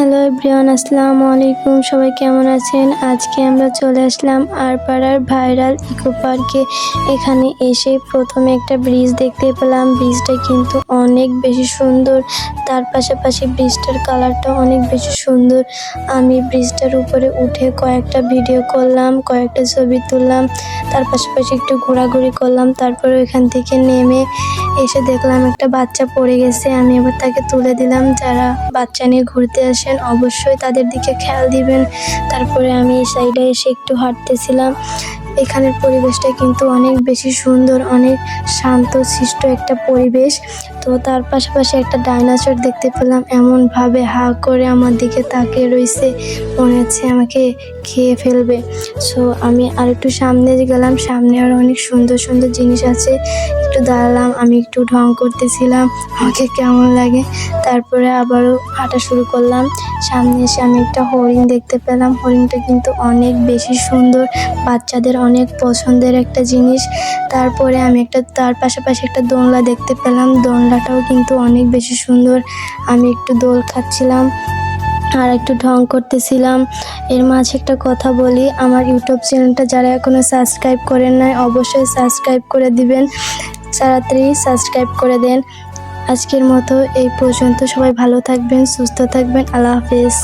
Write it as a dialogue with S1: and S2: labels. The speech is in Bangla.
S1: হ্যালো এভরিওয়ান, আসসালামু আলাইকুম। সবাই কেমন আছেন? আজকে আমরা চলে আসলাম আরপাড়ার ভাইরাল ইকো পার্কে। এখানে এসে প্রথমে একটা ব্রিজ দেখতে পেলাম। ব্রিজটা কিন্তু অনেক বেশি সুন্দর, তার পাশাপাশি ব্রিজটার কালারটা অনেক বেশি সুন্দর। আমি ব্রিজটার উপরে উঠে কয়েকটা ভিডিও করলাম, কয়েকটা ছবি তুললাম, তার পাশাপাশি একটু ঘোরাঘুরি করলাম। তারপরে এখান থেকে নেমে এসে দেখলাম একটা বাচ্চা পড়ে গেছে। আমি এবার তাকে তুলে দিলাম। যারা বাচ্চা নিয়ে ঘুরতে আসেন অবশ্যই তাদের দিকে খেয়াল দিবেন। তারপরে আমি এই সাইডে এসে একটু হাঁটতেছিলাম। এখানের পরিবেশটা কিন্তু অনেক বেশি সুন্দর, অনেক শান্তশিষ্ট একটা পরিবেশ। তো তার পাশাপাশি একটা ডাইনোসর দেখতে পেলাম, এমনভাবে হা করে আমার দিকে তাকিয়ে রয়েছে, মনে হচ্ছে আমাকে খেয়ে ফেলবে। সো আমি আর একটু সামনে গেলাম। সামনে আরও অনেক সুন্দর সুন্দর জিনিস আছে। একটু দাঁড়ালাম, আমি একটু ঢং করতেছিলাম আমাকে কেমন লাগে। তারপরে আবারও হাঁটা শুরু করলাম। সামনে এসে আমি একটা হরিণ দেখতে পেলাম। হরিণটা কিন্তু অনেক বেশি সুন্দর, বাচ্চাদের অনেক পছন্দের একটা জিনিস। তারপরে আমি তার পাশাপাশি একটা দোলনা দেখতে পেলাম। দোলনাটাও কিন্তু অনেক বেশি সুন্দর। আমি একটু দোল খাচ্ছিলাম আর একটু ঢং করতেছিলাম। এর মাঝে একটা কথা বলি, আমার ইউটিউব চ্যানেলটা যারা এখনও সাবস্ক্রাইব করেন নাই অবশ্যই সাবস্ক্রাইব করে দিবেন, তাড়াতাড়ি সাবস্ক্রাইব করে দেন। আজকের মতো এই পর্যন্ত। সবাই ভালো থাকবেন, সুস্থ থাকবেন। আল্লাহ হাফেজ।